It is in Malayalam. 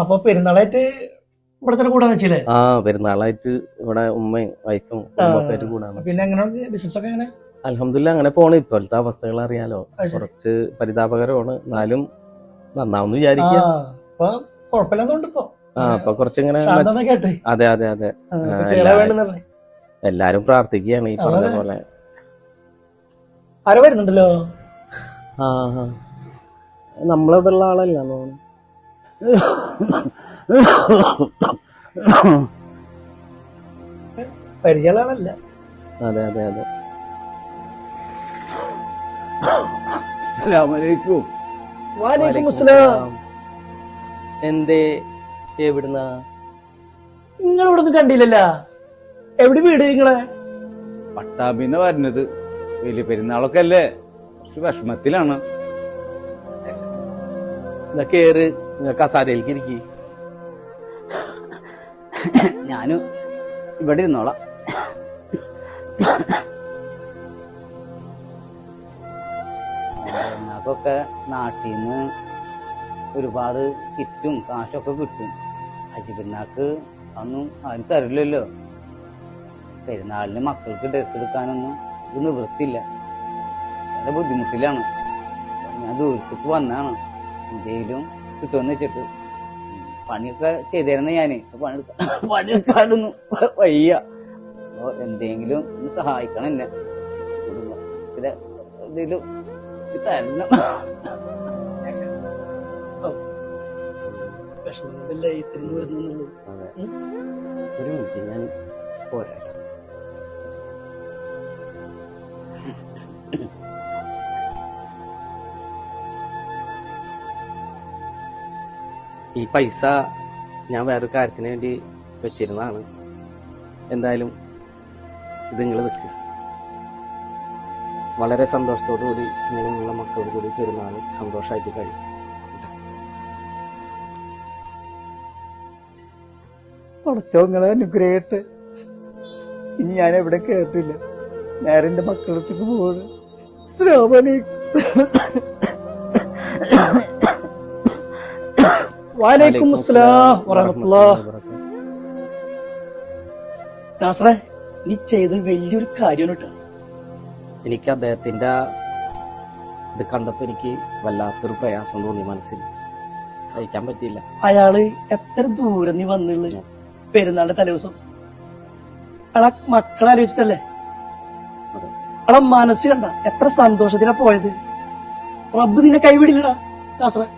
അപ്പൊ പെരുന്നാളായിട്ട് ഇവിടെ തന്നെ കൂടാന്ന് വെച്ചില്ലേ? പെരുന്നാളായിട്ട് ഇവിടെ ഉമ്മയും വൈഫും കുടുംബക്കാരും കൂടാന്ന്. പിന്നെ എങ്ങനെ ബിസിനസ് ഒക്കെ എങ്ങനെ? അൽഹംദുലില്ലാ അങ്ങനെ പോണ്. ഇപ്പോഴത്തെ അവസ്ഥകൾ അറിയാലോ, കുറച്ച് പരിതാപകരമാണ്. എന്നാലും നന്നാവുന്ന് വിചാരിക്കാം. അപ്പൊ കുഴപ്പമില്ലാത്തോണ്ട് ഇപ്പൊ അപ്പൊ കുറച്ചിങ്ങനെ കേട്ടെ. അതെ അതെ അതെ, എല്ലാരും പ്രാർത്ഥിക്കുകയാണ് ഈ പറഞ്ഞ പോലെ. ആരോ വരുന്നുണ്ടല്ലോ. നമ്മളിവിടെ ഉള്ള ആളല്ല തോന്നുന്നു. പരിചയമുള്ള. അതെ അതെ അതെ. അസ്സലാമലൈക്കും. വലൈക്കും അസ്സലാം. എന്തേ, എവിടുന്നാ? നിങ്ങളിവിടെ ഒന്നും കണ്ടില്ലല്ല. എവിടെ വീട് നിങ്ങളെ? പട്ടാമ്പിന്ന് പറഞ്ഞത്. വലിയ പെരുന്നാളൊക്കെ അല്ലേ, കുറച്ച് വിഷമത്തിലാണ്. കേറ്, കസാരയിലേക്ക് ഇരിക്കി. ഞാനും ഇവിടെ ഇരുന്നോളാം. പെരുന്നാൾക്കൊക്കെ നാട്ടിൽ നിന്ന് ഒരുപാട് കിറ്റും കാശൊക്കെ കിട്ടും. ഹജ്ജ് പെരുന്നാൾക്ക് അതൊന്നും ആരും തരില്ലല്ലോ. പെരുന്നാളിന് മക്കൾക്ക് ഡ്രസ് എടുക്കാനൊന്നും ഇത് നിവൃത്തിയില്ല. വളരെ ബുദ്ധിമുട്ടിലാണ്. ഞാൻ ദൂരത്തേക്ക് വന്നാണ് എന്തെങ്കിലും കിട്ടുമെന്ന് വെച്ചിട്ട്. പണിയൊക്കെ ചെയ്തിരുന്ന ഞാന് പണിയെടുക്കാനൊന്നും വയ്യ. അപ്പൊ എന്തെങ്കിലും ഒന്ന് സഹായിക്കണം എന്നെ. കുടുംബത്തിലെ എന്തെങ്കിലും തരണം. ഒരു മിനിറ്റ്, ഞാൻ പോരാ. ഈ പൈസ ഞാൻ വേറൊരു കാര്യത്തിന് വേണ്ടി വെച്ചിരുന്നതാണ്. എന്തായാലും ഇത് നിങ്ങൾ വെക്കുക. വളരെ സന്തോഷത്തോടു കൂടി നിങ്ങളുള്ള മക്കളോട് കൂടി പെരുന്നാൾ സന്തോഷമായിട്ട് കഴിയും. പഠിച്ചോങ്ങളെ അനുഗ്രഹിട്ട് ഇനി ഞാൻ എവിടെ കേട്ടില്ല. നേരെ എന്റെ മക്കളത്തേക്ക് പോവാണ്. വലൈക്കും അസ്സലാം വറഹ്മത്തുള്ളാഹി. നാസറേ, നീ ചെയ്ത വലിയൊരു കാര്യമാണ് കേട്ടോ. എനിക്ക് അദ്ദേഹത്തിന്റെ ഇത് കണ്ടപ്പോ എനിക്ക് വല്ലാത്തൊരു പ്രയാസം തോന്നി, മനസ്സിൽ സഹിക്കാൻ പറ്റിയില്ല. അയാള് എത്ര ദൂരം നീ വന്നുള്ളു പെരുന്നാളിന്റെ തലേദിവസം. അയാളെ മക്കളെ ആലോചിച്ചിട്ടല്ലേ? അയാളെ മനസ്സ് കണ്ട എത്ര സന്തോഷത്തിലാ പോയത്. റബ്ബ് നിന്നെ കൈവിടില്ലടാ നാസറേ.